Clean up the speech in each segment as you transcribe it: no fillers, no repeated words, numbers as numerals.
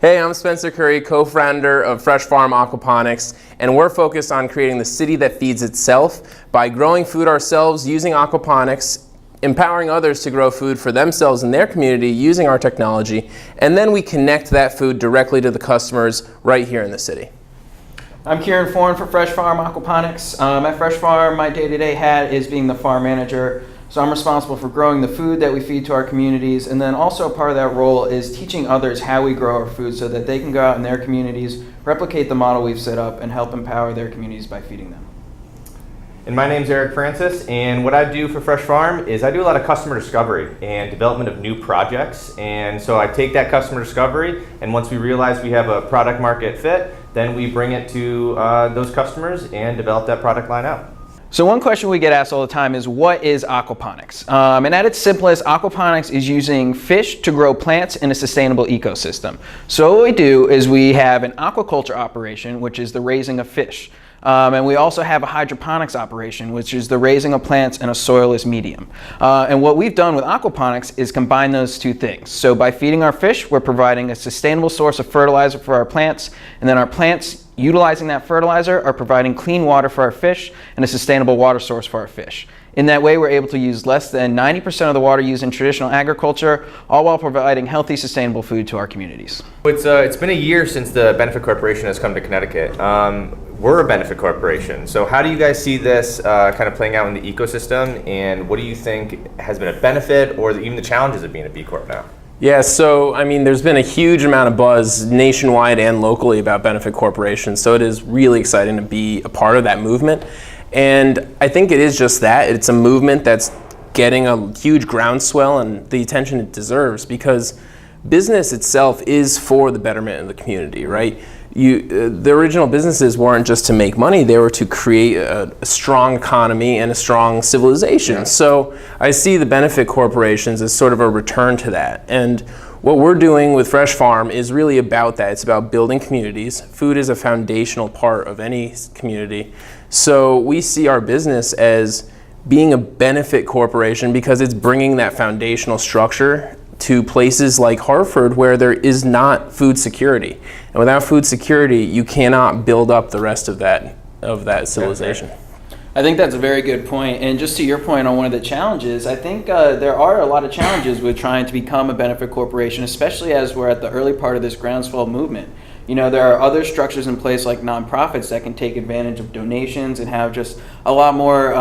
Hey, I'm Spencer Curry, co-founder of Fresh Farm Aquaponics, and we're focused on creating the city that feeds itself by growing food ourselves using aquaponics, empowering others to grow food for themselves and their community using our technology, and then we connect that food directly to the customers right here in the city. I'm Kieran Foran for Fresh Farm Aquaponics. At Fresh Farm, my day-to-day hat is being the farm manager. So I'm responsible for growing the food that we feed to our communities, and then also part of that role is teaching others how we grow our food so that they can go out in their communities, replicate the model we've set up, and help empower their communities by feeding them. And my name's Eric Francis, and what I do for Fresh Farm is I do a lot of customer discovery and development of new projects. And so I take that customer discovery, and once we realize we have a product market fit, then we bring it to those customers and develop that product line out. So one question we get asked all the time is, what is aquaponics? And at its simplest, aquaponics is using fish to grow plants in a sustainable ecosystem. So what we do is we have an aquaculture operation, which is the raising of fish. And we also have a hydroponics operation, which is the raising of plants in a soilless medium. And what we've done with aquaponics is combine those two things. So by feeding our fish, we're providing a sustainable source of fertilizer for our plants, and then our plants, utilizing that fertilizer, are providing clean water for our fish and a sustainable water source for our fish. In that way, we're able to use less than 90% of the water used in traditional agriculture, all while providing healthy, sustainable food to our communities. It's been a year since the Benefit Corporation has come to Connecticut. We're a benefit corporation, so how do you guys see this kind of playing out in the ecosystem, and what do you think has been a benefit or even the challenges of being a B Corp now? Yeah, so I mean, there's been a huge amount of buzz nationwide and locally about benefit corporations, so it is really exciting to be a part of that movement. And I think it is just that. It's a movement that's getting a huge groundswell and the attention it deserves, because business itself is for the betterment of the community, right? The original businesses weren't just to make money, they were to create a strong economy and a strong civilization. Yeah. So I see the benefit corporations as sort of a return to that. And what we're doing with Fresh Farm is really about that. It's about building communities. Food is a foundational part of any community. So we see our business as being a benefit corporation because it's bringing that foundational structure to places like Hartford where there is not food security. And without food security, you cannot build up the rest of that civilization. I think that's a very good point. And just to your point on one of the challenges, I think there are a lot of challenges with trying to become a benefit corporation, especially as we're at the early part of this groundswell movement. You know, there are other structures in place like nonprofits that can take advantage of donations and have just a lot more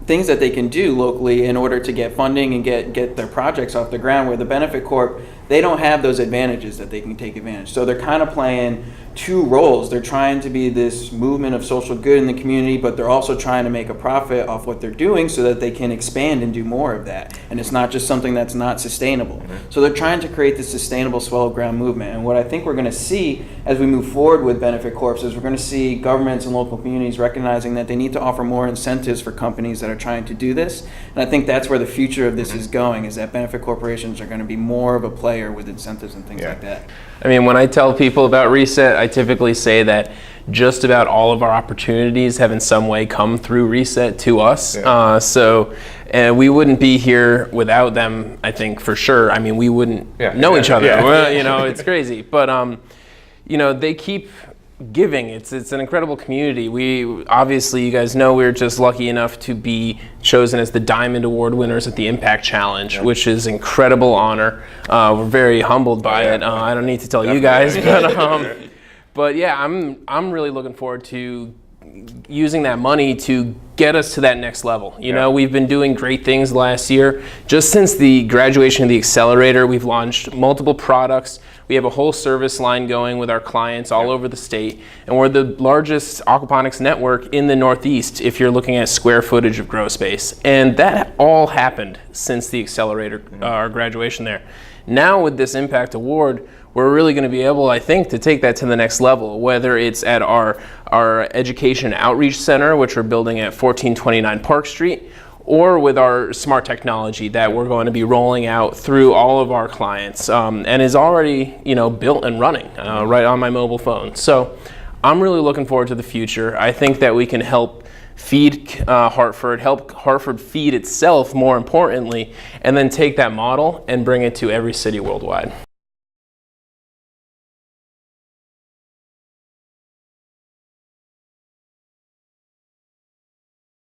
things that they can do locally in order to get funding and get their projects off the ground, where the benefit corp, they don't have those advantages that they can take advantage. So they're kind of playing two roles. They're trying to be this movement of social good in the community, but they're also trying to make a profit off what they're doing so that they can expand and do more of that. And it's not just something that's not sustainable. Mm-hmm. So they're trying to create this sustainable swell ground movement. And what I think we're going to see as we move forward with benefit corps is we're going to see governments and local communities recognizing that they need to offer more incentives for companies that are trying to do this. And I think that's where the future of this is going, is that benefit corporations are going to be more of a player with incentives and things like that. I mean, when I tell people about Reset, I typically say that just about all of our opportunities have in some way come through Reset to us. Yeah. So we wouldn't be here without them, I think, for sure. I mean, we wouldn't know each other. Yeah. Well, you know, it's crazy. But, you know, they keep giving. It's an incredible community. We obviously, you guys know, we're just lucky enough to be chosen as the Diamond Award winners at the Impact Challenge, which is incredible honor. We're very humbled by it. I don't need to tell you guys, but yeah, I'm really looking forward to using that money to get us to that next level. You know, we've been doing great things last year. Just since the graduation of the accelerator, we've launched multiple products. We have a whole service line going with our clients all over the state, and we're the largest aquaponics network in the Northeast if you're looking at square footage of grow space. And that all happened since the accelerator, our graduation there. Now with this Impact Award, we're really going to be able, I think, to take that to the next level, whether it's at our Education Outreach Center, which we're building at 1429 Park Street, or with our smart technology that we're going to be rolling out through all of our clients, and is already, you know, built and running right on my mobile phone. So I'm really looking forward to the future. I think that we can help feed Hartford, help Hartford feed itself more importantly, and then take that model and bring it to every city worldwide.